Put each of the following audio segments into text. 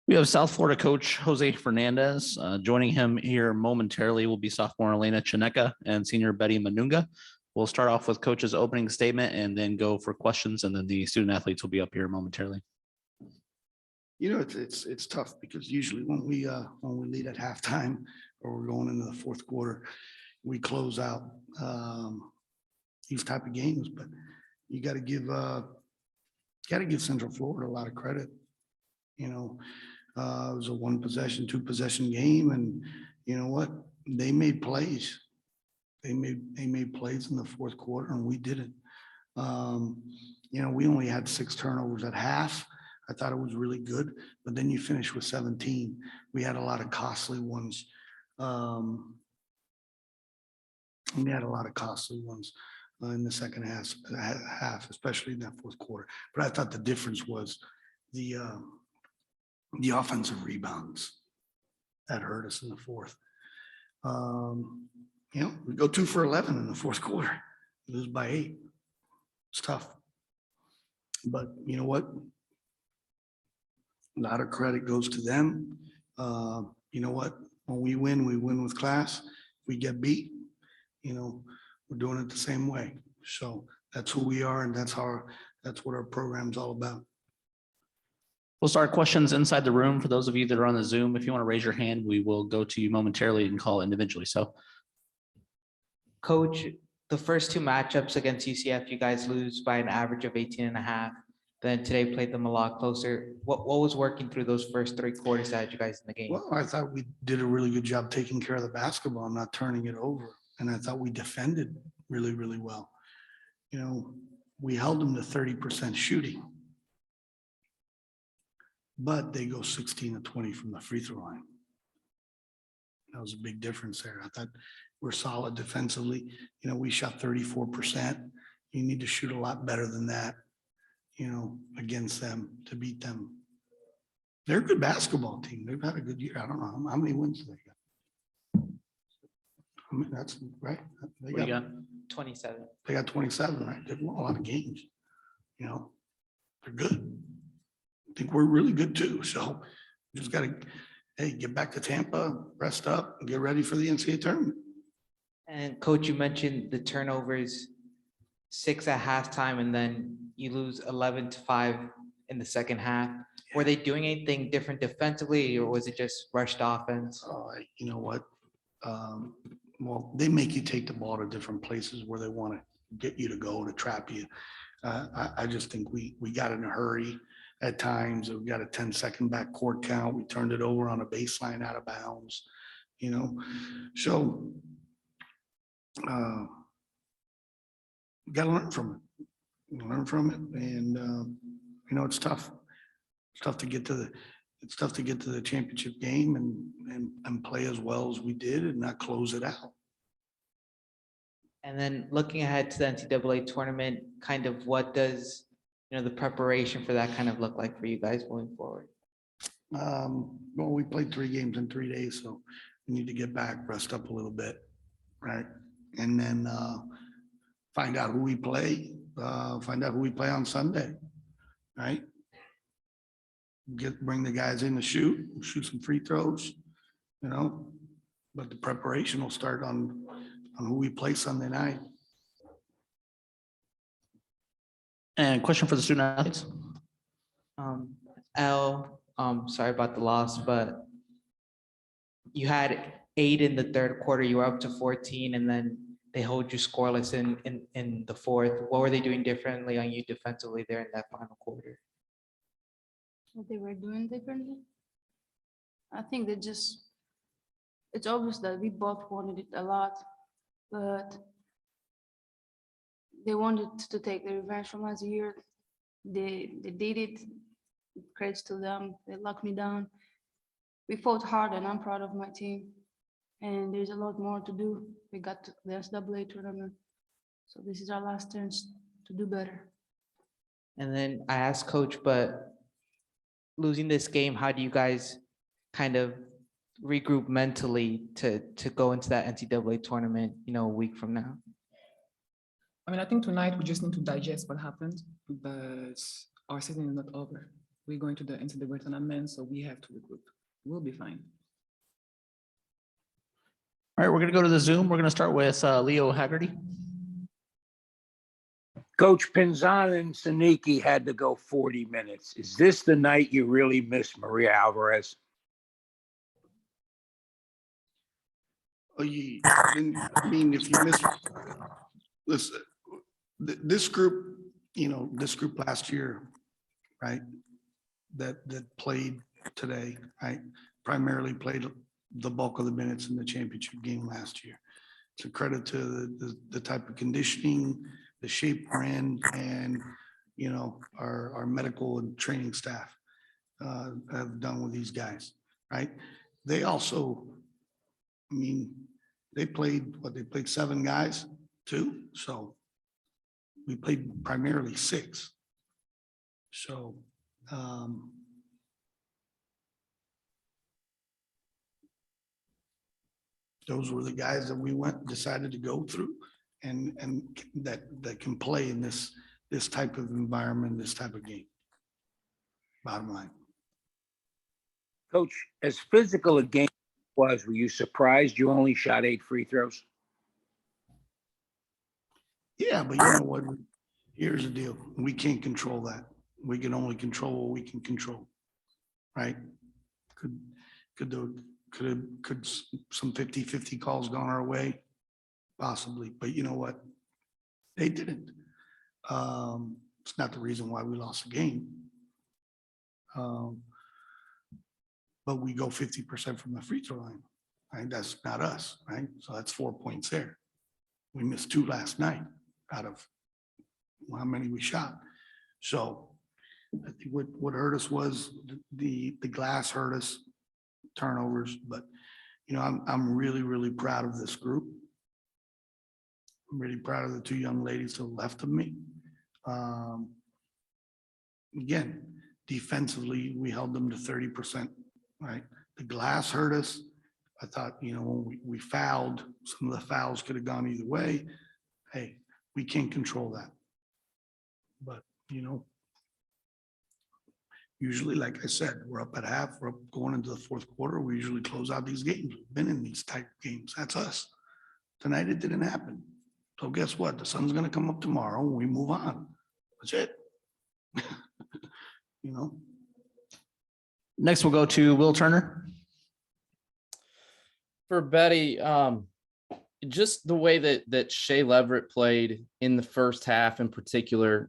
We have South Florida coach Jose Fernandez. Joining him here momentarily will be sophomore Elena Tsineke and senior Bethy Mununga. We'll start off with coach's opening statement and then go for questions, and then the student athletes will be up here momentarily. You know, it's tough because usually when we lead at halftime or we're going into the fourth quarter, we close out these type of games. But you got to give Central Florida a lot of credit. You know, it was a 1 possession, 2 possession game, and you know what? They made plays. They made plays in the fourth quarter, and we didn't. You know, we only had 6 turnovers at half. I thought it was really good, but then you finish with 17. We had a lot of costly ones. We had a lot of costly ones in the second half, especially in that fourth quarter. But I thought the difference was the offensive rebounds that hurt us in the fourth. You know, we go 2 for 11 in the fourth quarter, lose by 8. It's tough. But you know what? A lot of credit goes to them. You know what? When we win with class. We get beat, you know, we're doing it the same way. So that's who we are, and that's what our program's all about. We'll start questions inside the room. For those of you that are on the Zoom, if you want to raise your hand, we will go to you momentarily and call individually. So, Coach, the first 2 matchups against UCF, you guys lose by an average of 18.5. Then today played them a lot closer. What was working through those first 3 quarters that had you guys in the game? Well, I thought we did a really good job taking care of the basketball, not turning it over. And I thought we defended really, really well. You know, we held them to 30% shooting, but they go 16 to 20 from the free throw line. That was a big difference there. I thought we're solid defensively. You know, we shot 34%. You need to shoot a lot better than that, you know, against them to beat them. They're a good basketball team. They've had a good year. I don't know how many wins they got. I mean, that's right. They got 27. They got 27, right? They've won a lot of games. You know, they're good. I think we're really good too. So we just got to, hey, get back to Tampa, rest up, and get ready for the NCAA tournament. And Coach, you mentioned the turnovers, 6 at halftime, and then you lose 11-5 in the second half. Were they doing anything different defensively, or was it just rushed offense? You know what? Well, they make you take the ball to different places where they want to get you to go to trap you. I just think we got in a hurry at times. We got a 10-second back court count. We turned it over on a baseline out of bounds, you know. So we got to learn from it. And you know, it's tough. It's tough to get to the championship game and play as well as we did and not close it out. And then looking ahead to the NCAA tournament, kind of what does, you know, the preparation for that kind of look like for you guys going forward? Well, we played 3 games in 3 days, so we need to get back, rest up a little bit, right? And then find out who we play. Find out who we play on Sunday, right? Bring the guys in to shoot some free throws, you know. But the preparation will start on who we play Sunday night. and question for the student athletes. Sorry about the loss, but you had 8 in the third quarter. You were up to 14, and then they hold you scoreless in the fourth. What were they doing differently on you defensively there in that final quarter? What they were doing differently? I think they just, it's obvious that we both wanted it a lot, but they wanted to take the revenge from last year. They did it. Credits to them. They locked me down. We fought hard, and I'm proud of my team. And there's a lot more to do. We got to the NCAA tournament, so this is our last chance to do better. And then I asked Coach, but losing this game, how do you guys kind of regroup mentally to go into that NCAA tournament, you know, a week from now? I mean, I think tonight we just need to digest what happened, but our season is not over. we're going to the NCAA tournament, so we have to regroup. We'll be fine. All right, we're gonna go to the Zoom. We're gonna start with Leo Hagerty. Coach Pinzon and Tsineke had to go 40 minutes. Is this the night you really miss Maria Alvarez? Oh, I mean, if you miss, listen, this group, this group last year, right? That played today, right? Primarily played the bulk of the minutes in the championship game last year. It's a credit to the type of conditioning, the shape we're in, and, our medical and training staff have done with these guys, right? They also, I mean, they played 7 guys too. So we played primarily 6. So, those were the guys that we decided to go through and that can play in this type of environment, this type of game. Bottom line. Coach, as physical a game was, were you surprised you only shot 8 free throws? Yeah, but you know what? Here's the deal. We can't control that. We can only control what we can control, right? Could some 50-50 calls gone our way? Possibly, but you know what? They didn't. It's not the reason why we lost the game. But we go 50% from the free throw line, right? That's not us, right? So that's 4 points there. We missed 2 last night out of how many we shot. So I think what hurt us was the glass hurt us, turnovers, but I'm really, really proud of this group. I'm really proud of the 2 young ladies to the left of me. Again, defensively, we held them to 30%, right? The glass hurt us. I thought, when we fouled, some of the fouls could have gone either way. Hey, we can't control that. But, usually, like I said, we're up at half, we're up going into the 4th quarter. We usually close out these games. We've been in these type of games. That's us. Tonight, it didn't happen. So guess what? The sun's going to come up tomorrow and we move on. That's it. Next, we'll go to Will Turner. For Betty, just the way that Shea Leverett played in the first half in particular,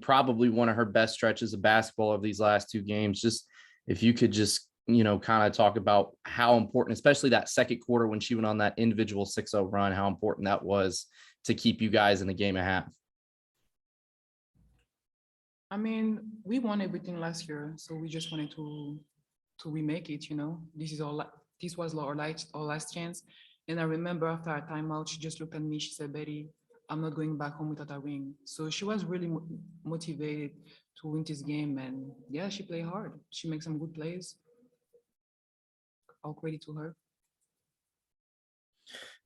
probably one of her best stretches of basketball of these last 2 games. Just if you could just, kind of talk about how important, especially that second quarter when she went on that individual 6-0 run, how important that was to keep you guys in the game at half. I mean, we won everything last year, so we just wanted to remake it. This was our last chance. And I remember after our timeout, she just looked at me. She said, "Betty, I'm not going back home without a ring." So she was really motivated to win this game. And yeah, she played hard. She makes some good plays. All credit to her.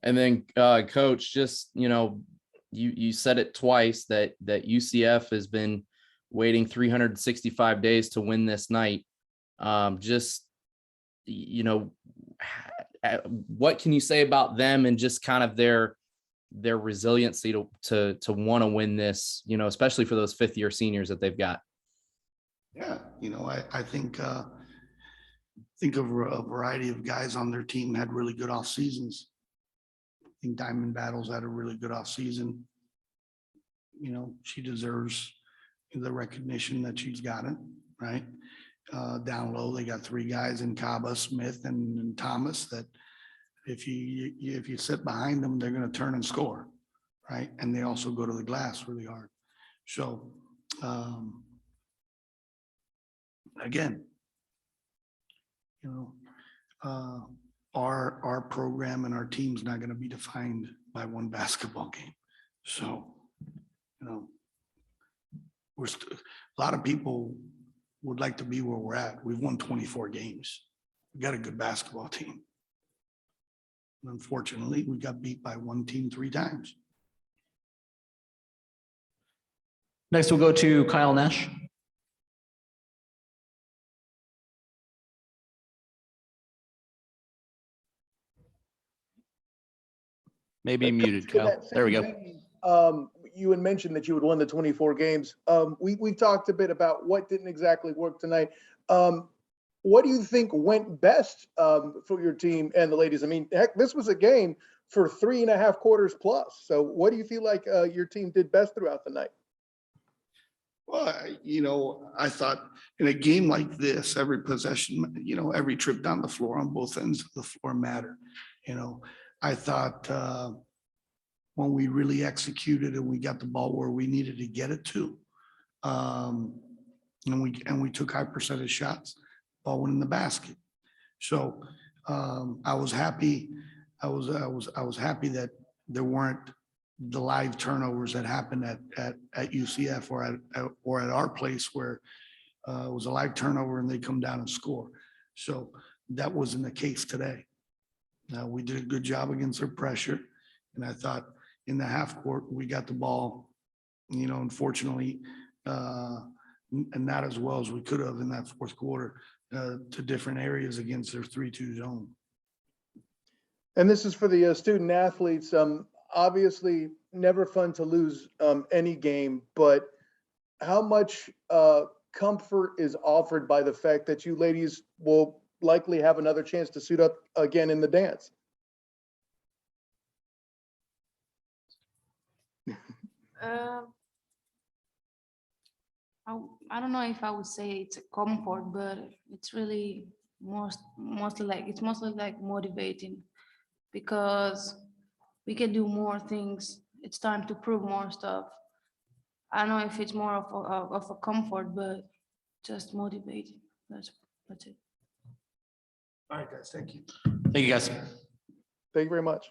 And then, Coach, just, you said it twice that UCF has been waiting 365 days to win this night. What can you say about them and just kind of their resiliency to want to win this, especially for those 5th-year seniors that they've got? Yeah, I think of a variety of guys on their team had really good off seasons. I think Diamond Battles had a really good off season. She deserves the recognition that she's gotten, right? Down low, they got 3 guys in Kaba, Smith, and Thomas that if you sit behind them, they're going to turn and score, right? And they also go to the glass really hard. So, again, our program and our team's not going to be defined by one basketball game. So, a lot of people would like to be where we're at. We've won 24 games. We got a good basketball team. And unfortunately, we got beat by one team 3 times. Next, we'll go to Kyle Nash. Maybe muted, To Cal. that There we same go. vein, you had mentioned that you had won the 24 games. We talked a bit about what didn't exactly work tonight. What do you think went best for your team and the ladies? I mean, heck, this was a game for 3.5 quarters plus. So what do you feel like your team did best throughout the night? Well, I thought in a game like this, every possession, every trip down the floor on both ends of the floor matter. I thought when we really executed and we got the ball where we needed to get it to, and we took high percentage shots, ball went in the basket. So I was happy. I was happy that there weren't the live turnovers that happened at UCF or at our place where it was a live turnover and they come down and score. So that wasn't the case today. We did a good job against their pressure. And I thought in the half court, we got the ball, unfortunately, and not as well as we could have in that fourth quarter to different areas against their 3-2 zone. And this is for the student athletes. Obviously, never fun to lose any game, but how much comfort is offered by the fact that you ladies will likely have another chance to suit up again in the dance? I don't know if I would say it's a comfort, but it's really mostly like motivating, because we can do more things. It's time to prove more stuff. I don't know if it's more of a comfort, but just motivating. That's it. All right, guys, thank you. Thank you, guys. Thank you very much.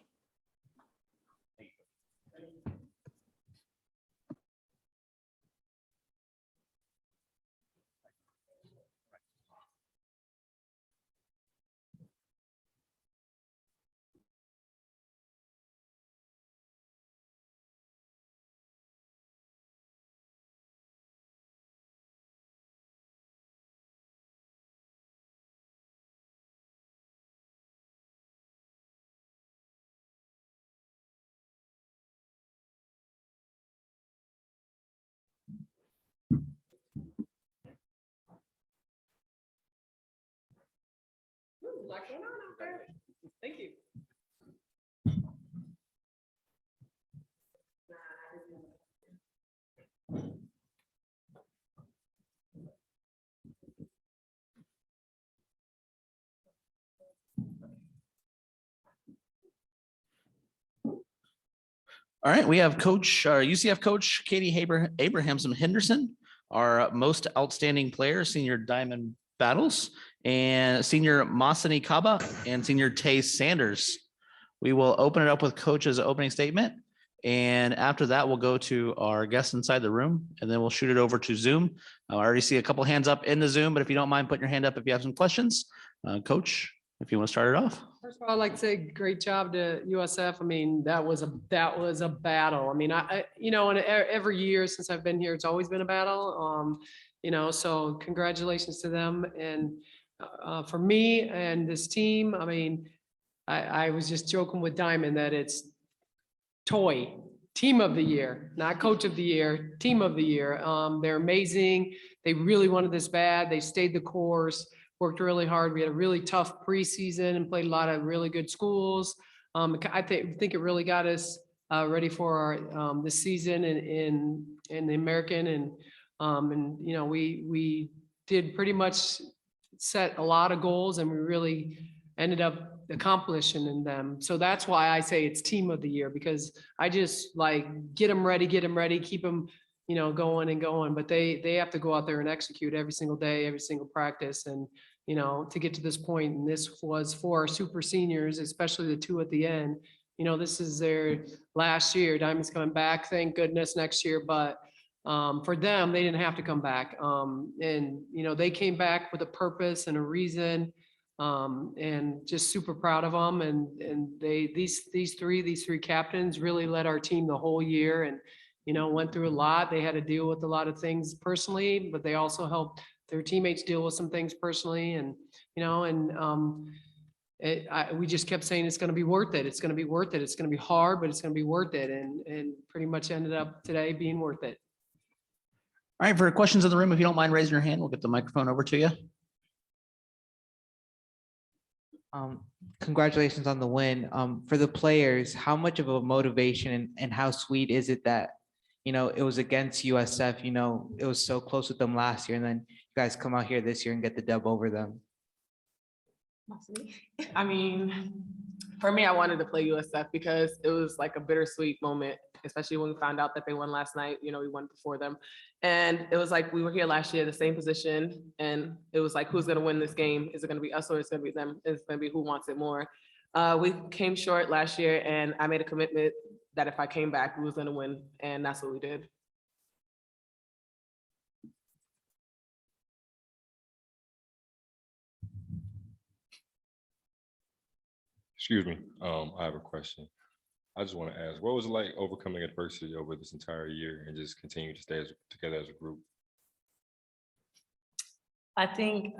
Thank you. All right, we have UCF coach Katie Abrahamson-Henderson, our most outstanding player, senior Diamond Battles, and senior Masseny Kaba, and senior Tay Sanders. We will open it up with coach's opening statement, and after that, we'll go to our guests inside the room, and then we'll shoot it over to Zoom. I already see a couple hands up in the Zoom, but if you don't mind putting your hand up if you have some questions. Coach, if you want to start it off. First of all, I'd like to say great job to USF. I mean, that was a battle. I mean, and every year since I've been here, it's always been a battle. So congratulations to them. And for me and this team, I mean, I was just joking with Diamond that it's team of the year, not coach of the year, team of the year. They're amazing. They really wanted this bad. They stayed the course, worked really hard. We had a really tough preseason and played a lot of really good schools. I think it really got us ready for our this season in the American, and we did pretty much set a lot of goals, and we really ended up accomplishing in them. So that's why I say it's team of the year, because I just like get them ready, keep them, going and going, but they have to go out there and execute every single day, every single practice. And, to get to this point, and this was for our super seniors, especially the two at the end, this is their last year. Diamond's coming back, thank goodness, next year. But for them, they didn't have to come back. And, they came back with a purpose and a reason. And just super proud of them. And these three captains really led our team the whole year, and, went through a lot. They had to deal with a lot of things personally, but they also helped their teammates deal with some things personally. And, We just kept saying it's going to be worth it. It's going to be worth it. It's going to be hard, but it's going to be worth it. And pretty much ended up today being worth it. All right, for questions in the room, if you don't mind raising your hand, we'll get the microphone over to you. Congratulations on the win. For the players, how much of a motivation and how sweet is it that, it was against USF, it was so close with them last year, and then you guys come out here this year and get the dub over them? I mean, for me, I wanted to play USF because it was like a bittersweet moment, especially when we found out that they won last night. We won before them. And it was like, we were here last year, the same position. And it was like, who's going to win this game? Is it going to be us or it's going to be them? It's going to be who wants it more. We came short last year, and I made a commitment that if I came back, we was going to win. And that's what we did. Excuse me, I have a question. I just want to ask, what was it like overcoming adversity over this entire year and just continue to stay together as a group? I think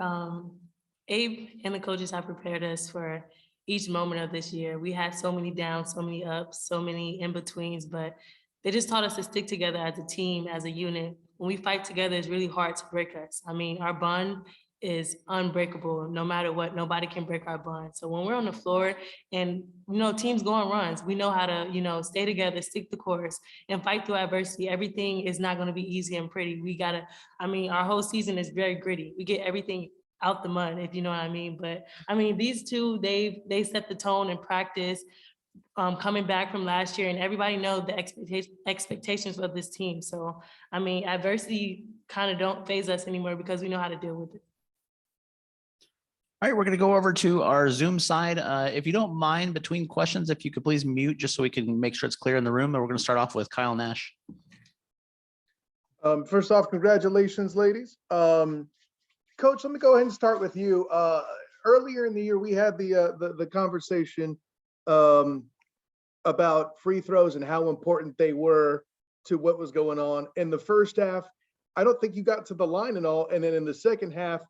Abe and the coaches have prepared us for each moment of this year. We had so many downs, so many ups, so many in-betweens, but they just taught us to stick together as a team, as a unit. When we fight together, it's really hard to break us. I mean, our bond is unbreakable. No matter what, nobody can break our bond. So when we're on the floor and, teams go on runs, we know how to, stay together, stick the course, and fight through adversity. Everything is not going to be easy and pretty. Our whole season is very gritty. We get everything out the mud, if you know what I mean. But these two, they set the tone in practice, coming back from last year, and everybody know the expectations of this team. So, adversity kind of don't phase us anymore because we know how to deal with it. All right, we're going to go over to our Zoom side. If you don't mind, between questions, if you could please mute just so we can make sure it's clear in the room. And we're going to start off with Kyle Nash. First off, congratulations, ladies. Coach, let me go ahead and start with you. Earlier in the year, we had the conversation about free throws and how important they were to what was going on. In the first half, I don't think you got to the line and all. And then in the second half,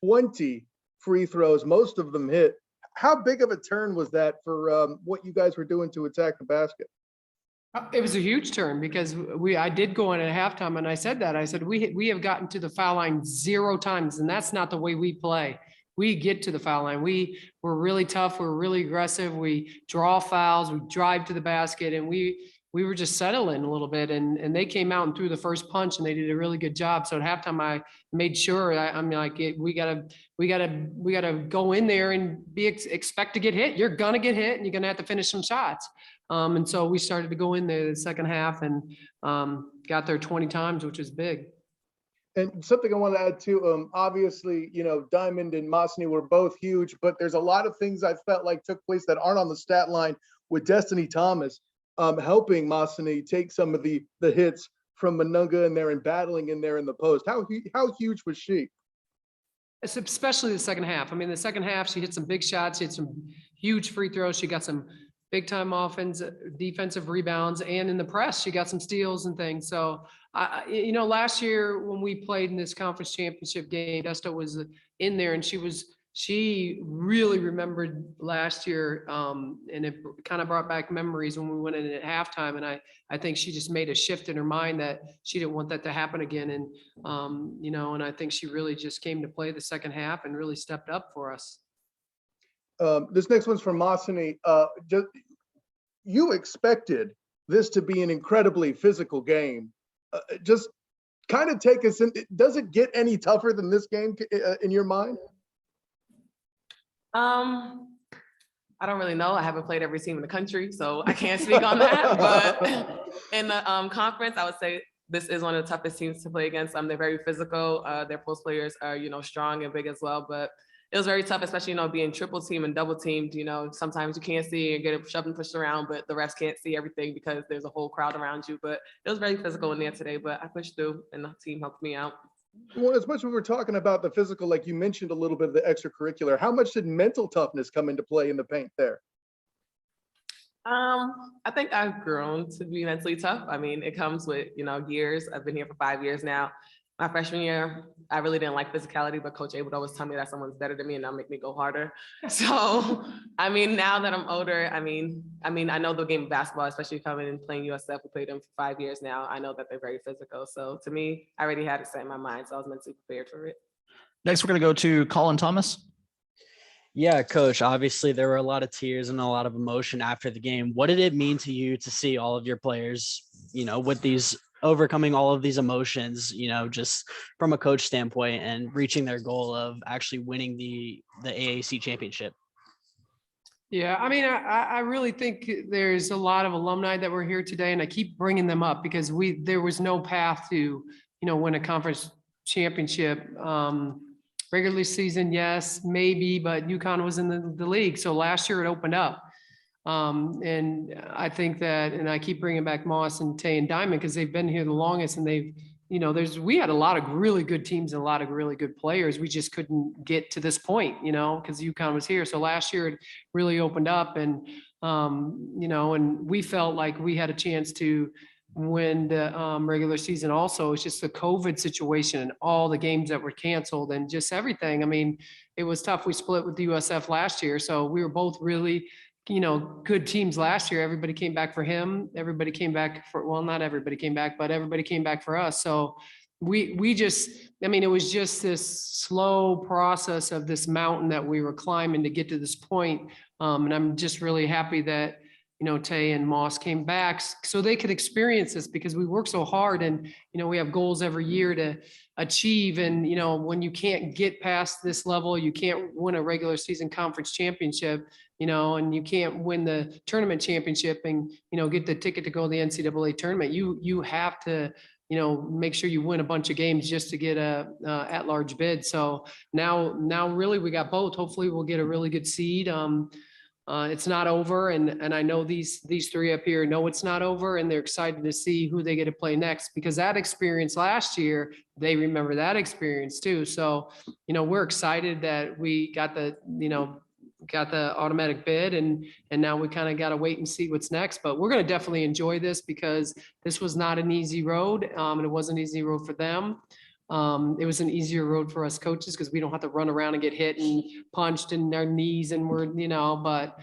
20 free throws, most of them hit. How big of a turn was that for what you guys were doing to attack the basket? It was a huge turn because I did go in at halftime, and I said we have gotten to the foul line 0 times, and that's not the way we play. We get to the foul line. We're really tough. We're really aggressive. We draw fouls. We drive to the basket, and we were just settling a little bit. And they came out and threw the first punch, and they did a really good job. So at halftime, I made sure we gotta go in there and expect to get hit. You're gonna get hit, and you're gonna have to finish some shots. And so we started to go in there the second half and got there 20 times, which is big. And something I want to add too, obviously, Diamond and Masseny were both huge, but there's a lot of things I felt like took place that aren't on the stat line with Destiny Thomas helping Masseny take some of the hits from Mununga in there and battling in there in the post. How huge was she? Especially the second half. The second half, she hit some big shots. She hit some huge free throws. She got some big time offense, defensive rebounds, and in the press, she got some steals and things. So, last year when we played in this conference championship game, Desta was in there, and she really remembered last year, and it kind of brought back memories when we went in at halftime. And I think she just made a shift in her mind that she didn't want that to happen again. And, and I think she really just came to play the second half and really stepped up for us. This next one's from Masseny. You expected this to be an incredibly physical game. Just kind of take us in. Does it get any tougher than this game in your mind? I don't really know. I haven't played every team in the country, so I can't speak on that. But in the conference, I would say this is one of the toughest teams to play against. They're very physical. Their post players are, strong and big as well. But it was very tough, especially, being triple team and double teamed. Sometimes you can't see and get shoved and pushed around, but the refs can't see everything because there's a whole crowd around you. But it was very physical in there today, but I pushed through and the team helped me out. Well, as much as we were talking about the physical, like you mentioned a little bit of the extracurricular, how much did mental toughness come into play in the paint there? I think I've grown to be mentally tough. It comes with, years. I've been here for 5 years now. My freshman year, I really didn't like physicality, but Coach A would always tell me that someone's better than me and that'll make me go harder. So, I mean, now that I'm older, I mean, I know the game of basketball, especially coming and playing USF. We played them for 5 years now. I know that they're very physical. So to me, I already had it set in my mind. So I was mentally prepared for it. Next, we're going to go to Colin Thomas. Yeah, coach, obviously there were a lot of tears and a lot of emotion after the game. What did it mean to you to see all of your players, with these overcoming all of these emotions, just from a coach standpoint and reaching their goal of actually winning the AAC championship? Yeah, I mean, I really think there's a lot of alumni that were here today, and I keep bringing them up because there was no path to, win a conference championship. Regular season, yes, maybe, but UConn was in the league. So last year it opened up. And I think that, and I keep bringing back Moss and Tay and Diamond because they've been here the longest, and they've, we had a lot of really good teams and a lot of really good players. We just couldn't get to this point, because UConn was here. So last year it really opened up, and, and we felt like we had a chance to win the regular season. Also, it's just the COVID situation and all the games that were canceled and just everything. I mean, it was tough. We split with the USF last year. So we were both really, good teams last year. Everybody came back for him. Everybody came back for, well, not everybody came back, but everybody came back for us. So we just, I mean, it was just this slow process of this mountain that we were climbing to get to this point. And I'm just really happy that, Tay and Moss came back so they could experience this, because we work so hard and, we have goals every year to achieve. And, when you can't get past this level, you can't win a regular season conference championship, and you can't win the tournament championship and, get the ticket to go to the NCAA tournament. You have to, make sure you win a bunch of games just to get a at-large bid. So now really we got both. Hopefully we'll get a really good seed. It's not over, and I know these three up here know it's not over, and they're excited to see who they get to play next, because that experience last year, they remember that experience too. So, we're excited that we got the automatic bid, and now we kind of got to wait and see what's next. But we're going to definitely enjoy this, because this was not an easy road, and it wasn't an easy road for them. It was an easier road for us coaches because we don't have to run around and get hit and punched in their knees, and we're, but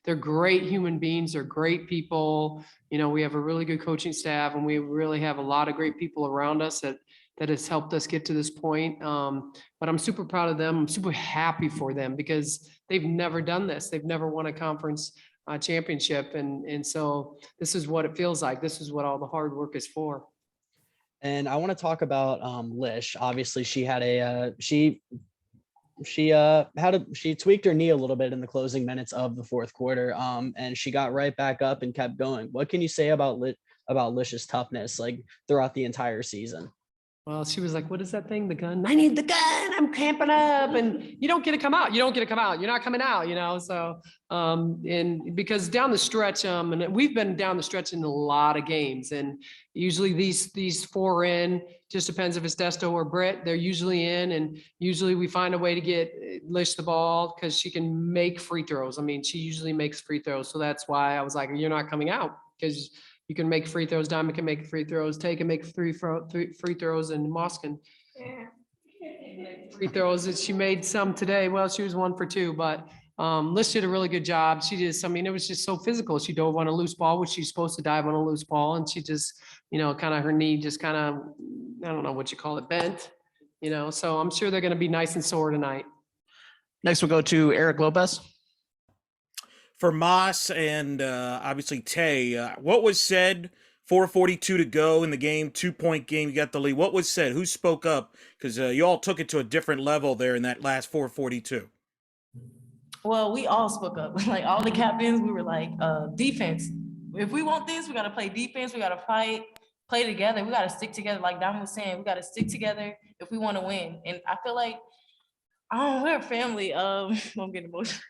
they're great human beings. They're great people. We have a really good coaching staff, and we really have a lot of great people around us that has helped us get to this point. But I'm super proud of them. I'm super happy for them because they've never done this. They've never won a conference championship. And so this is what it feels like. This is what all the hard work is for. And I want to talk about Lish. Obviously, she had she tweaked her knee a little bit in the closing minutes of the fourth quarter, and she got right back up and kept going. What can you say about Lish's toughness, like throughout the entire season? Well, she was like, what is that thing? The gun? I need the gun. I'm cramping up. And you don't get to come out. You don't get to come out. You're not coming out, So, and because down the stretch, and we've been down the stretch in a lot of games, and usually these four in, just depends if it's Desto or Britt, they're usually in, and usually we find a way to get Lish the ball because she can make free throws. I mean, she usually makes free throws. So that's why I was like, you're not coming out, because you can make free throws. Diamond can make free throws. Tay can make three free throws, and Moss can make free throws. And she made some today. Well, she was 1 for 2, but Lish did a really good job. She just, I mean, it was just so physical. She dove on a loose ball, which she's supposed to dive on a loose ball, and she just, kind of her knee just kind of, I don't know what you call it, bent. So I'm sure they're going to be nice and sore tonight. Next, we'll go to Eric Lopez. For Moss and obviously Tay, what was said? 4:42 to go in the game, 2-point game. You got the lead. What was said? Who spoke up? Because you all took it to a different level there in that last 4:42. Well, we all spoke up. Like all the captains, we were like, defense. If we want this, we got to play defense. We got to fight, play together. We got to stick together. Like Diamond was saying, we got to stick together if we want to win. And I feel like, we're a family. I'm getting emotional.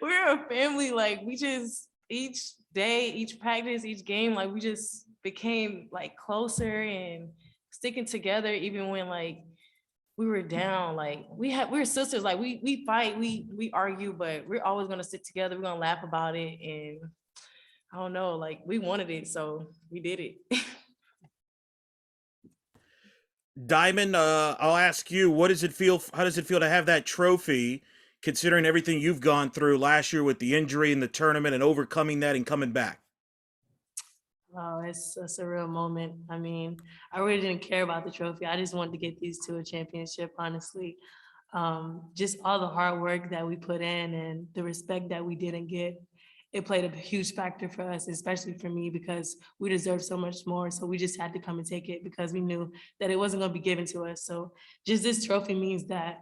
We're a family. Like we just, each day, each practice, each game, like we just became like closer and sticking together even when like we were down. Like we're sisters. Like we fight, we argue, but we're always gonna stick together. We're gonna laugh about it. And I don't know, like we wanted it, so we did it. Diamond, I'll ask you, what does it feel? How does it feel to have that trophy, considering everything you've gone through last year with the injury in the tournament and overcoming that and coming back? Oh, it's a surreal moment. I mean, I really didn't care about the trophy. I just wanted to get these to a championship, honestly. Just all the hard work that we put in and the respect that we didn't get, it played a huge factor for us, especially for me, because we deserve so much more. So we just had to come and take it because we knew that it wasn't going to be given to us. So just this trophy means that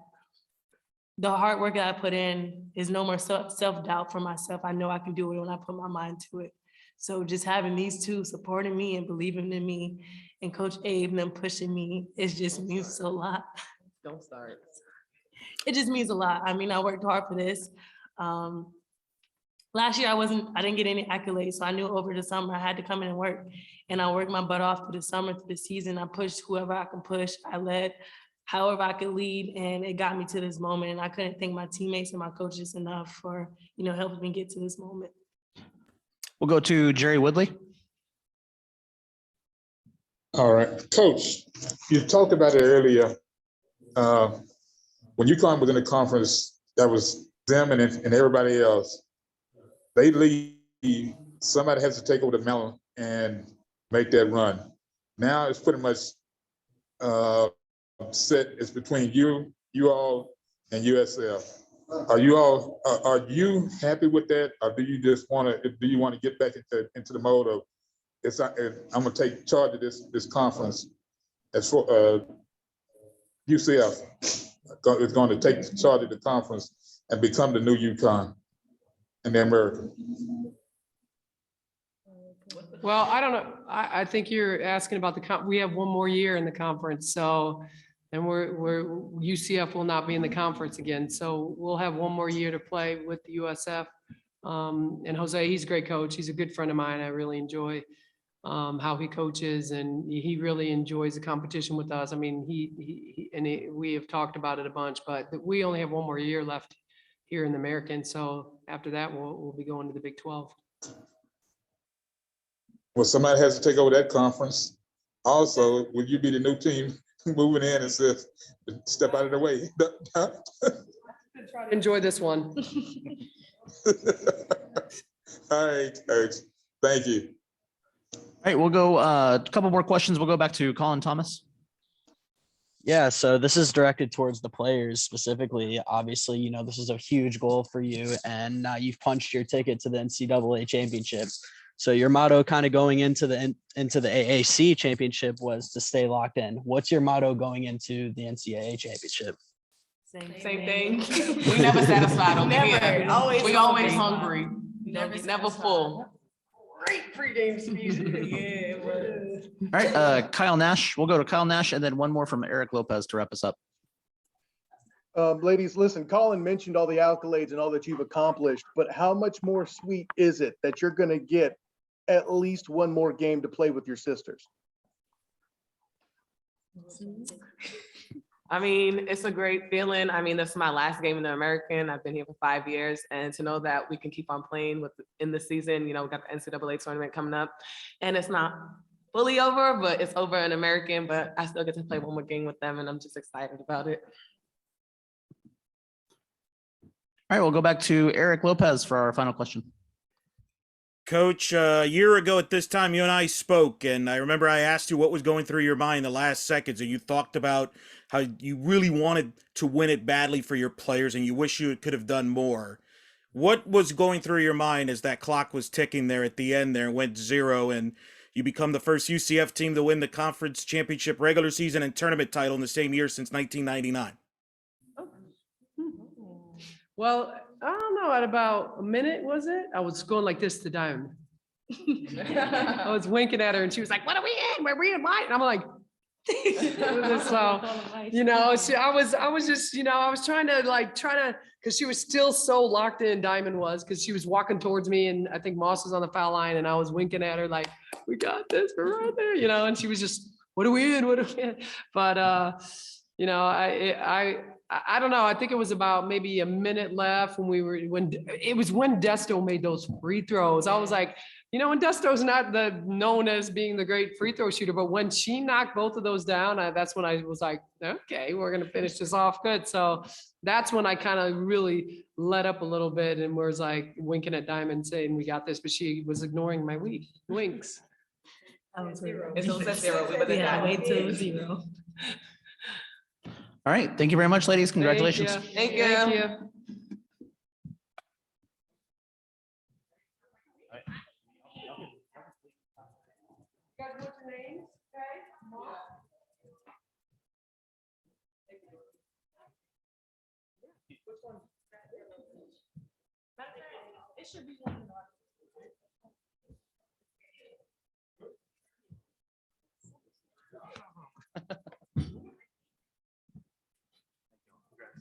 the hard work that I put in is no more self-doubt for myself. I know I can do it when I put my mind to it. So just having these two supporting me and believing in me, and Coach Abe and them pushing me, it just means a lot. Don't start. It just means a lot. I mean, I worked hard for this. Last year I didn't get any accolades. So I knew over the summer I had to come in and work. And I worked my butt off through the summer, through the season. I pushed whoever I can push. I led however I could lead, and it got me to this moment. And I couldn't thank my teammates and my coaches enough for, helping me get to this moment. We'll go to Jerry Woodley. All right, Coach, you talked about it earlier. When UConn was in the conference, that was them and everybody else. They leave, somebody has to take over the melon and make that run. Now it's pretty much set. It's between you all, and USF. Are you happy with that, or do you just want to get back into the mode of I'm gonna take charge of this conference? As for UCF is going to take charge of the conference and become the new UConn in the America. Well, I don't know. I think you're asking about we have one more year in the conference, so, and UCF will not be in the conference again. So we'll have one more year to play with the USF. And Jose, he's a great coach. He's a good friend of mine. I really enjoy how he coaches, and he really enjoys the competition with us. I mean, we have talked about it a bunch, but we only have one more year left here in the American. So after that, we'll be going to the Big 12. Well, somebody has to take over that conference. Also, will you be the new team moving in and says, step out of the way? Try to enjoy this one. All right, Coach. Thank you. All right, we'll go a couple more questions. We'll go back to Colin Thomas. Yeah, so this is directed towards the players specifically. Obviously, this is a huge goal for you, and now you've punched your ticket to the NCAA championship. So your motto kind of going into the AAC championship was to stay locked in. What's your motto going into the NCAA championship? Same thing. We never satisfied over here. We always hungry. Never full. Great pregame speech. Yeah. All right, Kyle Nash. We'll go to Kyle Nash, and then one more from Eric Lopez to wrap us up. Ladies, listen, Colin mentioned all the accolades and all that you've accomplished, but how much more sweet is it that you're going to get at least one more game to play with your sisters? I mean, it's a great feeling. I mean, this is my last game in the American. I've been here for 5 years, and to know that we can keep on playing in the season, we got the NCAA tournament coming up, and it's not fully over, but it's over in American, but I still get to play one more game with them, and I'm just excited about it. All right, we'll go back to Eric Lopez for our final question. Coach, a year ago at this time, you and I spoke, and I remember I asked you what was going through your mind the last seconds, and you talked about how you really wanted to win it badly for your players, and you wish you could have done more. What was going through your mind as that clock was ticking there at the end there and went 0, and you become the first UCF team to win the conference championship regular season and tournament title in the same year since 1999? Well, I don't know, at about a minute, was it? I was going like this to Diamond. I was winking at her and she was like, what are we in? We're in white. And I'm like, so, I was just, I was trying to, because she was still so locked in, Diamond was, because she was walking towards me and I think Moss was on the foul line and I was winking at her like, we got this, we're right there, and she was just, what are we in? What are we in? But, I don't know. I think it was about maybe a minute left when it was when Desto made those free throws. I was like, You know, and Desto's not known as being the great free throw shooter, but when she knocked both of those down, that's when I was like, okay, we're gonna finish this off good. So that's when I kind of really let up a little bit and was like winking at Diamond saying, we got this, but she was ignoring my winks. It's also at 0. We would've Yeah, gotten wait till it. 0. All right. Thank you very much, ladies. Congratulations. Thank you. It should be one.